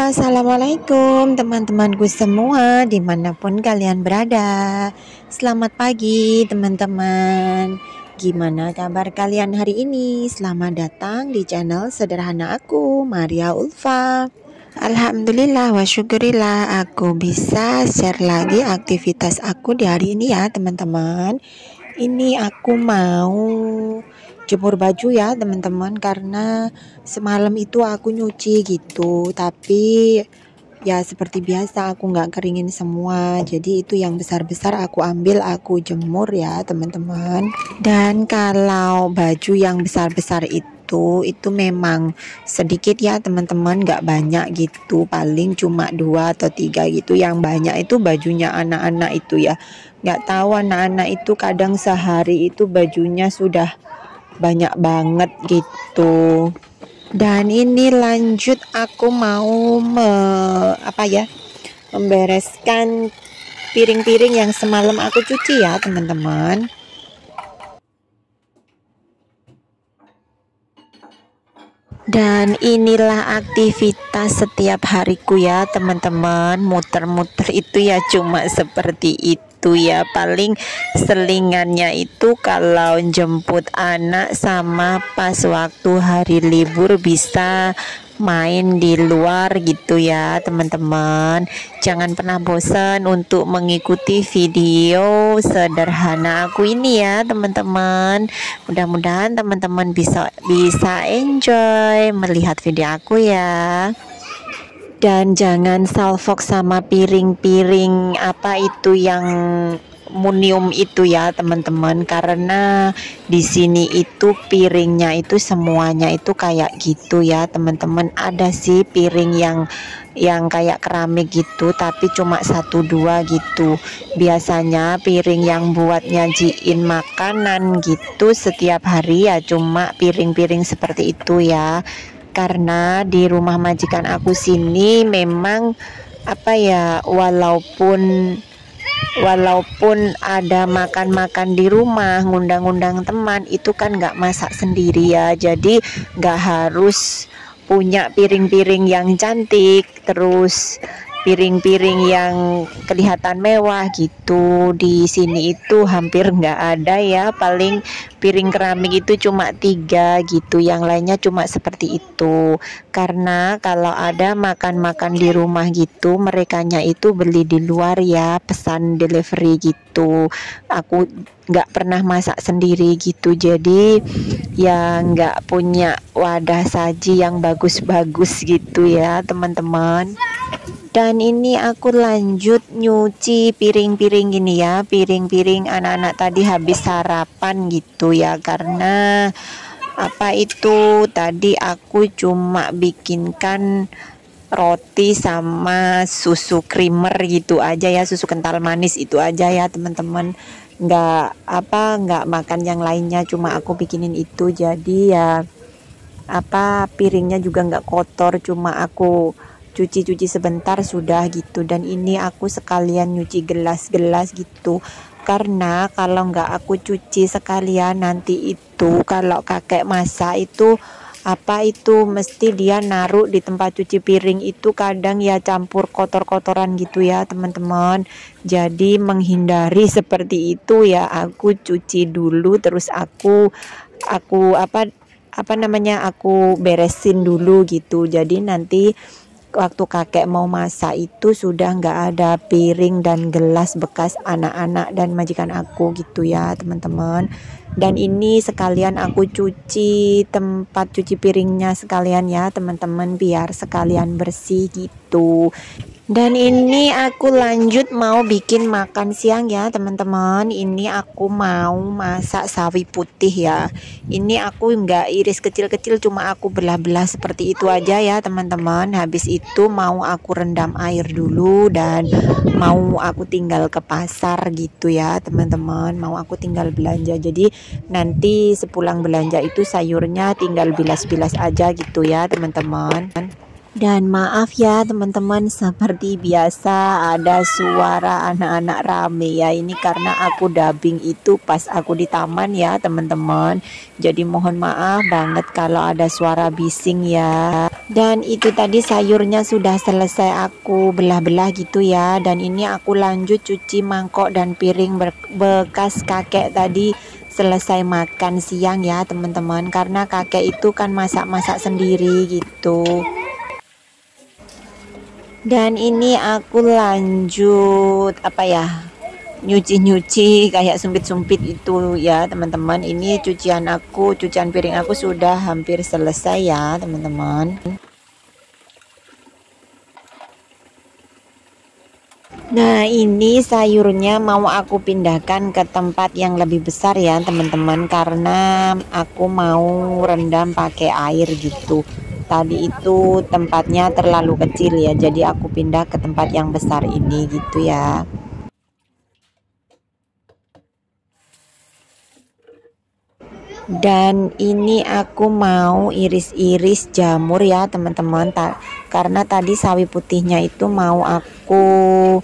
Assalamualaikum teman-temanku semua dimanapun kalian berada. Selamat pagi teman-teman. Gimana kabar kalian hari ini? Selamat datang di channel sederhana aku, Maria Ulfa. Alhamdulillah wa syukurillah aku bisa share lagi aktivitas aku di hari ini ya teman-teman. Ini aku mau jemur baju ya teman-teman, karena semalam itu aku nyuci gitu, tapi ya seperti biasa aku nggak keringin semua, jadi itu yang besar-besar aku ambil aku jemur ya teman-teman. Dan kalau baju yang besar-besar itu memang sedikit ya teman-teman, nggak banyak gitu, paling cuma 2 atau 3 gitu. Yang banyak itu bajunya anak-anak itu ya, nggak tahu anak-anak itu kadang sehari itu bajunya sudah banyak banget gitu. Dan ini lanjut aku mau membereskan piring-piring yang semalam aku cuci ya teman-teman. Dan inilah aktivitas setiap hariku ya teman-teman, muter-muter itu ya cuma seperti itu ya. Paling selingannya itu kalau jemput anak sama pas waktu hari libur bisa main di luar gitu ya teman-teman. Jangan pernah bosan untuk mengikuti video sederhana aku ini ya teman-teman. Mudah-mudahan teman-teman bisa enjoy melihat video aku ya. Dan jangan salfok sama piring-piring apa itu yang munium itu ya teman-teman, karena di sini itu piringnya itu semuanya itu kayak gitu ya teman-teman. Ada sih piring yang kayak keramik gitu, tapi cuma 1-2 gitu. Biasanya piring yang buat nyajiin makanan gitu setiap hari ya cuma piring-piring seperti itu ya. Karena di rumah majikan aku sini memang walaupun ada makan-makan di rumah, ngundang-ngundang teman, itu kan nggak masak sendiri ya, jadi nggak harus punya piring-piring yang cantik, terus piring-piring yang kelihatan mewah gitu. Di sini itu hampir nggak ada ya, paling piring keramik itu cuma 3 gitu, yang lainnya cuma seperti itu. Karena kalau ada makan-makan di rumah gitu, merekanya itu beli di luar ya, pesan delivery gitu. Aku nggak pernah masak sendiri gitu, jadi ya nggak punya wadah saji yang bagus-bagus gitu ya teman-teman. Dan ini aku lanjut nyuci piring-piring gini ya, piring-piring anak-anak tadi habis sarapan gitu ya. Karena tadi aku cuma bikinkan roti sama susu creamer gitu aja ya, susu kental manis itu aja ya teman-teman. Nggak makan yang lainnya, cuma aku bikinin itu. Jadi ya piringnya juga nggak kotor, cuma aku cuci-cuci sebentar sudah gitu. Dan ini aku sekalian nyuci gelas-gelas gitu, karena kalau nggak aku cuci sekalian nanti itu kalau kakek masak itu mesti dia naruh di tempat cuci piring itu, kadang ya campur kotor-kotoran gitu ya teman-teman. Jadi menghindari seperti itu ya, aku cuci dulu terus aku aku beresin dulu gitu. Jadi nanti waktu kakek mau masak itu sudah nggak ada piring dan gelas bekas anak-anak dan majikan aku gitu ya teman-teman. Dan ini sekalian aku cuci tempat cuci piringnya sekalian ya teman-teman, biar sekalian bersih gitu. Dan ini aku lanjut mau bikin makan siang ya teman-teman. Ini aku mau masak sawi putih ya. Ini aku nggak iris kecil-kecil, cuma aku belah-belah seperti itu aja ya teman-teman. Habis itu mau aku rendam air dulu dan mau aku tinggal ke pasar gitu ya teman-teman. Mau aku tinggal belanja, jadi nanti sepulang belanja itu sayurnya tinggal bilas-bilas aja gitu ya teman-teman. Dan maaf ya teman-teman, seperti biasa ada suara anak-anak rame ya. Ini karena aku dubbing itu pas aku di taman ya teman-teman. Jadi mohon maaf banget kalau ada suara bising ya. Dan itu tadi sayurnya sudah selesai aku belah-belah gitu ya. Dan ini aku lanjut cuci mangkok dan piring bekas kakek tadi selesai makan siang ya teman-teman. Karena kakek itu kan masak-masak sendiri gitu. Dan ini aku lanjut apa ya, nyuci-nyuci kayak sumpit-sumpit itu ya teman-teman. Ini cucian piring aku sudah hampir selesai ya teman-teman. Nah ini sayurnya mau aku pindahkan ke tempat yang lebih besar ya teman-teman, karena aku mau rendam pakai air gitu. Tadi itu tempatnya terlalu kecil ya, jadi aku pindah ke tempat yang besar ini gitu ya. Dan ini aku mau iris-iris jamur ya teman-teman, karena tadi sawi putihnya itu mau aku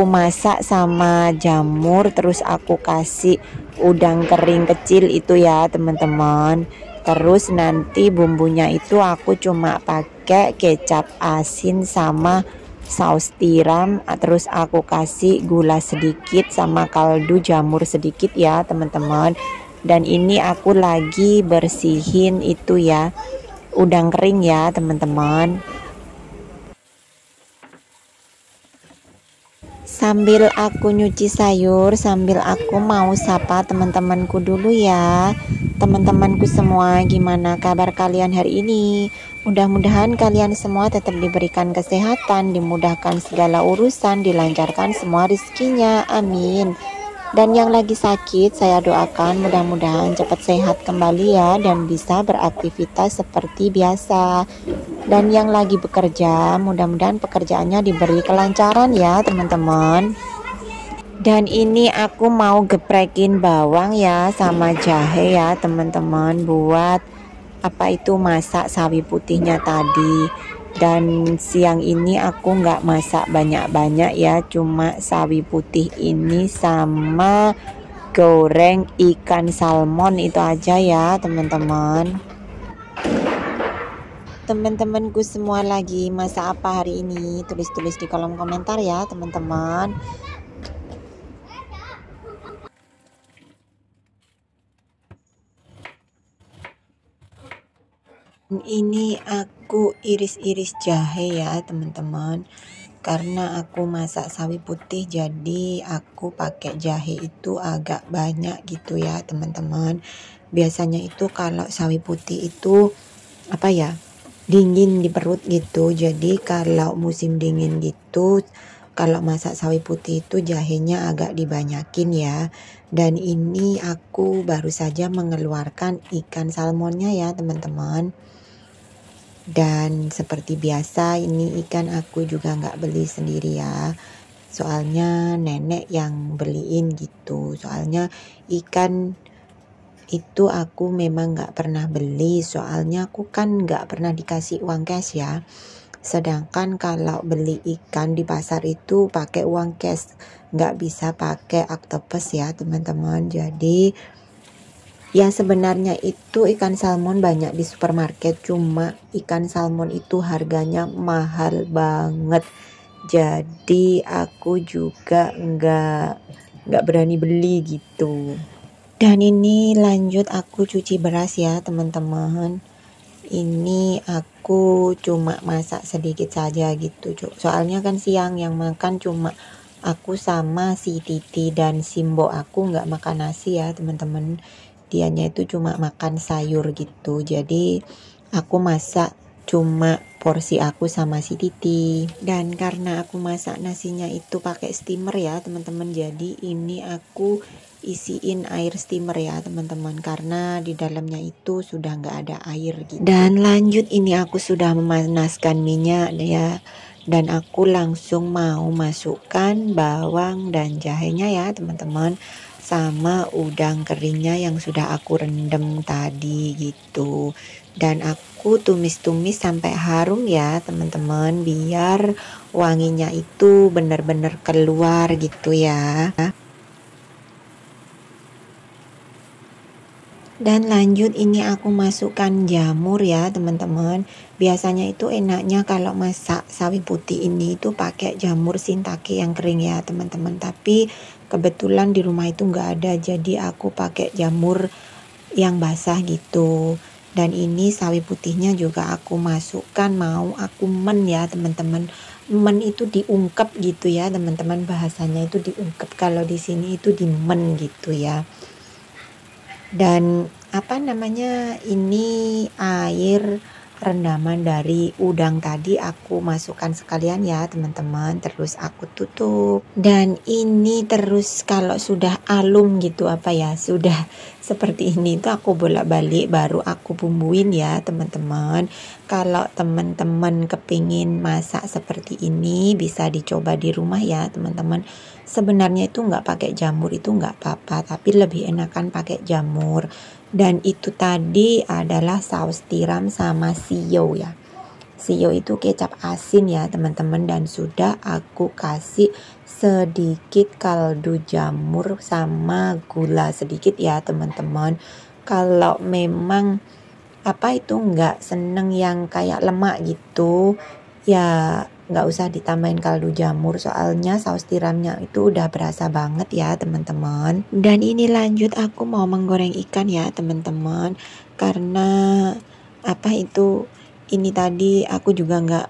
masak sama jamur, terus aku kasih udang kering kecil itu ya teman-teman. Terus nanti bumbunya itu aku cuma pakai kecap asin sama saus tiram, terus aku kasih gula sedikit sama kaldu jamur sedikit ya teman-teman. Dan ini aku lagi bersihin itu ya, udang kering ya teman-teman. Sambil aku nyuci sayur, sambil aku mau sapa teman-temanku dulu ya. Teman-temanku semua, gimana kabar kalian hari ini? Mudah-mudahan kalian semua tetap diberikan kesehatan, dimudahkan segala urusan, dilancarkan semua rezekinya. Amin. Dan yang lagi sakit, saya doakan mudah-mudahan cepat sehat kembali ya, dan bisa beraktivitas seperti biasa. Dan yang lagi bekerja, mudah-mudahan pekerjaannya diberi kelancaran ya teman-teman. Dan ini aku mau geprekin bawang ya sama jahe ya teman-teman, buat masak sawi putihnya tadi. Dan siang ini aku nggak masak banyak-banyak ya, cuma sawi putih ini sama goreng ikan salmon itu aja ya teman-teman. Teman-temanku semua lagi masak apa hari ini? Tulis-tulis di kolom komentar ya teman-teman. Ini aku iris-iris jahe ya teman-teman, karena aku masak sawi putih jadi aku pakai jahe itu agak banyak gitu ya teman-teman. Biasanya itu kalau sawi putih itu dingin di perut gitu, jadi kalau musim dingin gitu, kalau masak sawi putih itu jahenya agak dibanyakin ya. Dan ini aku baru saja mengeluarkan ikan salmonnya ya teman-teman. Dan seperti biasa ini ikan aku juga nggak beli sendiri ya, soalnya nenek yang beliin gitu. Soalnya ikan itu aku memang nggak pernah beli, soalnya aku kan nggak pernah dikasih uang cash ya. Sedangkan kalau beli ikan di pasar itu pakai uang cash, nggak bisa pakai octopus ya teman-teman. Jadi ya sebenarnya itu ikan salmon banyak di supermarket, cuma ikan salmon itu harganya mahal banget. Jadi aku juga nggak berani beli gitu. Dan ini lanjut aku cuci beras ya teman-teman. Ini aku cuma masak sedikit saja gitu, soalnya kan siang yang makan cuma aku sama si Titi, dan Simbo aku nggak makan nasi ya teman-teman. Dianya itu cuma makan sayur gitu, jadi aku masak cuma porsi aku sama si Titi. Dan karena aku masak nasinya itu pakai steamer ya teman-teman, jadi ini aku isiin air steamer ya teman-teman, karena di dalamnya itu sudah nggak ada air gitu. Dan lanjut ini aku sudah memanaskan minyak ya, dan aku langsung mau masukkan bawang dan jahenya ya teman-teman, sama udang keringnya yang sudah aku rendam tadi gitu. Dan aku tumis-tumis sampai harum ya teman-teman, biar wanginya itu benar-benar keluar gitu ya. Dan lanjut ini aku masukkan jamur ya teman-teman. Biasanya itu enaknya kalau masak sawi putih ini itu pakai jamur shiitake yang kering ya teman-teman. Tapi kebetulan di rumah itu nggak ada, jadi aku pakai jamur yang basah gitu. Dan ini sawi putihnya juga aku masukkan, mau aku men ya teman-teman. Men itu diungkep gitu ya teman-teman, bahasanya itu diungkep, kalau di sini itu dimen gitu ya. Dan apa namanya, ini air rendaman dari udang tadi aku masukkan sekalian ya teman-teman, terus aku tutup. Dan ini terus kalau sudah alum gitu, apa ya, sudah seperti ini itu aku bolak-balik baru aku bumbuin ya teman-teman. Kalau teman-teman kepingin masak seperti ini bisa dicoba di rumah ya teman-teman. Sebenarnya itu nggak pakai jamur itu nggak apa-apa, tapi lebih enakan pakai jamur. Dan itu tadi adalah saus tiram sama sio ya. Sio itu kecap asin ya teman-teman, dan sudah aku kasih sedikit kaldu jamur sama gula sedikit ya teman-teman. Kalau memang apa itu nggak seneng yang kayak lemak gitu ya, nggak usah ditambahin kaldu jamur, soalnya saus tiramnya itu udah berasa banget ya teman-teman. Dan ini lanjut aku mau menggoreng ikan ya teman-teman, karena apa itu, ini tadi aku juga nggak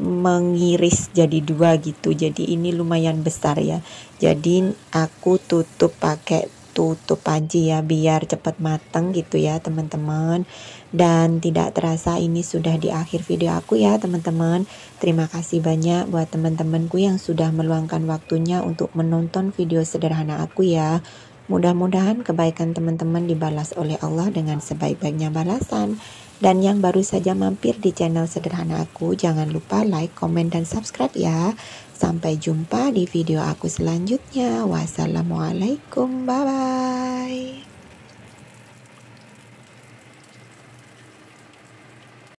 mengiris jadi dua gitu, jadi ini lumayan besar ya, jadi aku tutup pakai tutup panci ya biar cepat mateng gitu ya teman-teman. Dan tidak terasa ini sudah di akhir video aku ya teman-teman. Terima kasih banyak buat teman-temanku yang sudah meluangkan waktunya untuk menonton video sederhana aku ya. Mudah-mudahan kebaikan teman-teman dibalas oleh Allah dengan sebaik-baiknya balasan. Dan yang baru saja mampir di channel sederhana aku, jangan lupa like, komen, dan subscribe ya. Sampai jumpa di video aku selanjutnya. Wassalamualaikum, bye-bye.